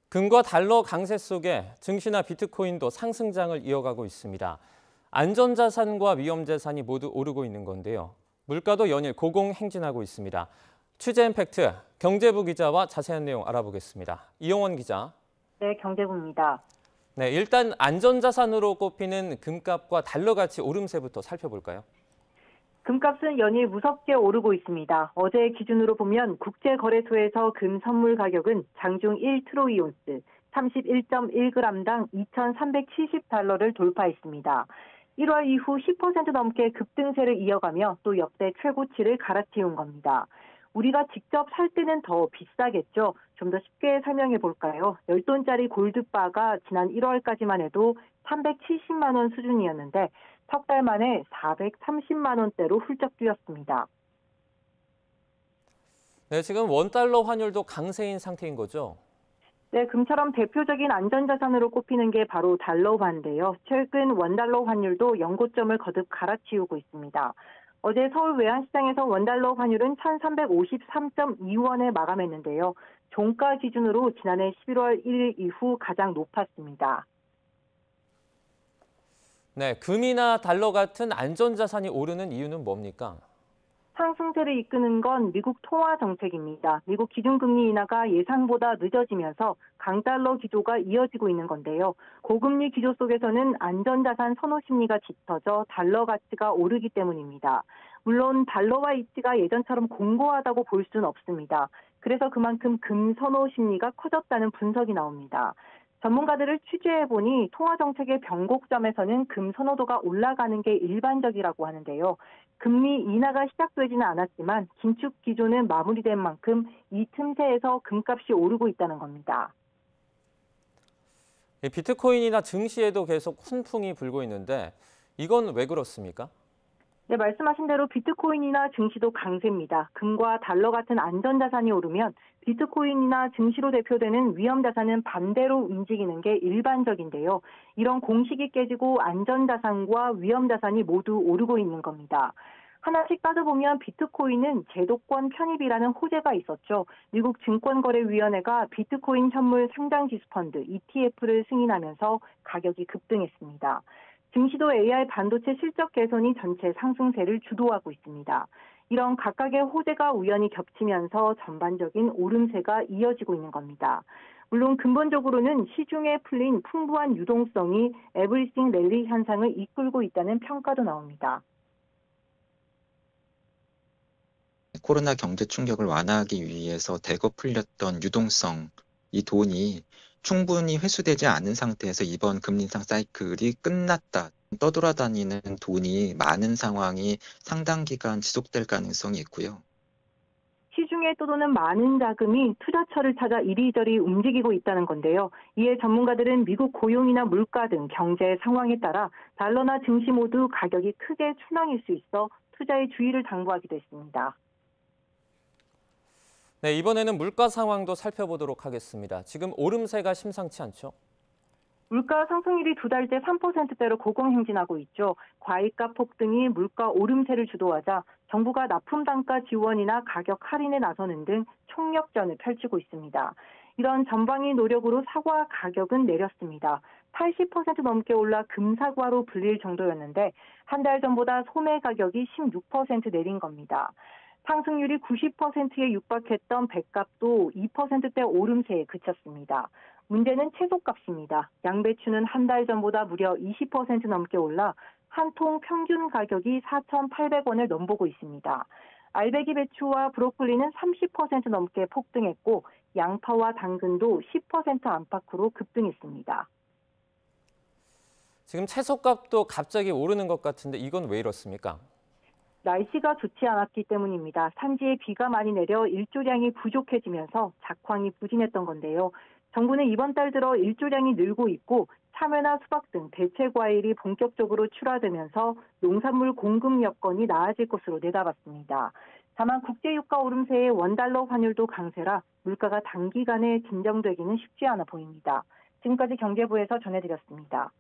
금과 달러 강세 속에 증시나 비트코인도 상승장을 이어가고 있습니다. 안전자산과 위험자산이 모두 오르고 있는 건데요. 물가도 연일 고공행진하고 있습니다. 취재 임팩트, 경제부 기자와 자세한 내용 알아보겠습니다. 이용원 기자. 네, 경제부입니다. 네, 일단 안전자산으로 꼽히는 금값과 달러 가치 오름세부터 살펴볼까요? 금값은 연일 무섭게 오르고 있습니다. 어제 기준으로 보면 국제거래소에서 금 선물 가격은 장중 1트로이온스 31.1g당 2,370달러를 돌파했습니다. 1월 이후 10% 넘게 급등세를 이어가며 또 역대 최고치를 갈아치운 겁니다. 우리가 직접 살 때는 더 비싸겠죠. 좀 더 쉽게 설명해 볼까요? 10돈짜리 골드바가 지난 1월까지만 해도 370만 원 수준이었는데 석 달 만에 430만 원대로 훌쩍 뛰었습니다. 네, 지금 원달러 환율도 강세인 상태인 거죠? 네, 금처럼 대표적인 안전자산으로 꼽히는 게 바로 달러화인데요. 최근 원달러 환율도 연고점을 거듭 갈아치우고 있습니다. 어제 서울 외환시장에서 원달러 환율은 1,353.2원에 마감했는데요. 종가 기준으로 지난해 11월 1일 이후 가장 높았습니다. 네, 금이나 달러 같은 안전자산이 오르는 이유는 뭡니까? 상승세를 이끄는 건 미국 통화 정책입니다. 미국 기준금리 인하가 예상보다 늦어지면서 강달러 기조가 이어지고 있는 건데요. 고금리 기조 속에서는 안전자산 선호 심리가 짙어져 달러 가치가 오르기 때문입니다. 물론 달러와 이치가 예전처럼 공고하다고 볼 수는 없습니다. 그래서 그만큼 금 선호 심리가 커졌다는 분석이 나옵니다. 전문가들을 취재해보니 통화정책의 변곡점에서는 금 선호도가 올라가는 게 일반적이라고 하는데요. 금리 인하가 시작되지는 않았지만 긴축 기조는 마무리된 만큼 이 틈새에서 금값이 오르고 있다는 겁니다. 비트코인이나 증시에도 계속 훈풍이 불고 있는데 이건 왜 그렇습니까? 네, 말씀하신 대로 비트코인이나 증시도 강세입니다. 금과 달러 같은 안전자산이 오르면 비트코인이나 증시로 대표되는 위험자산은 반대로 움직이는 게 일반적인데요. 이런 공식이 깨지고 안전자산과 위험자산이 모두 오르고 있는 겁니다. 하나씩 따져보면 비트코인은 제도권 편입이라는 호재가 있었죠. 미국 증권거래위원회가 비트코인 현물 상장지수 펀드 ETF를 승인하면서 가격이 급등했습니다. 증시도 AI 반도체 실적 개선이 전체 상승세를 주도하고 있습니다. 이런 각각의 호재가 우연히 겹치면서 전반적인 오름세가 이어지고 있는 겁니다. 물론 근본적으로는 시중에 풀린 풍부한 유동성이 에브리싱 랠리 현상을 이끌고 있다는 평가도 나옵니다. 코로나 경제 충격을 완화하기 위해서 대거 풀렸던 유동성, 이 돈이 충분히 회수되지 않은 상태에서 이번 금리 인상 사이클이 끝났다. 떠돌아다니는 돈이 많은 상황이 상당 기간 지속될 가능성이 있고요. 시중에 떠도는 많은 자금이 투자처를 찾아 이리저리 움직이고 있다는 건데요. 이에 전문가들은 미국 고용이나 물가 등 경제 상황에 따라 달러나 증시 모두 가격이 크게 순항일 수 있어 투자에 주의를 당부하기도 했습니다. 네, 이번에는 물가 상황도 살펴보도록 하겠습니다. 지금 오름세가 심상치 않죠? 물가 상승률이 두 달째 3%대로 고공행진하고 있죠. 과일값 폭등이 물가 오름세를 주도하자 정부가 납품 단가 지원이나 가격 할인에 나서는 등 총력전을 펼치고 있습니다. 이런 전방위 노력으로 사과 가격은 내렸습니다. 80% 넘게 올라 금사과로 불릴 정도였는데 한 달 전보다 소매 가격이 16% 내린 겁니다. 상승률이 90%에 육박했던 뱃값도 2%대 오름세에 그쳤습니다. 문제는 채소값입니다. 양배추는 한 달 전보다 무려 20% 넘게 올라 한 통 평균 가격이 4,800원을 넘보고 있습니다. 알배기 배추와 브로콜리는 30% 넘게 폭등했고 양파와 당근도 10% 안팎으로 급등했습니다. 지금 채소값도 갑자기 오르는 것 같은데 이건 왜 이렇습니까? 날씨가 좋지 않았기 때문입니다. 산지에 비가 많이 내려 일조량이 부족해지면서 작황이 부진했던 건데요. 정부는 이번 달 들어 일조량이 늘고 있고 참외나 수박 등 대체 과일이 본격적으로 출하되면서 농산물 공급 여건이 나아질 것으로 내다봤습니다. 다만 국제유가 오름세에 원달러 환율도 강세라 물가가 단기간에 진정되기는 쉽지 않아 보입니다. 지금까지 경제부에서 전해드렸습니다.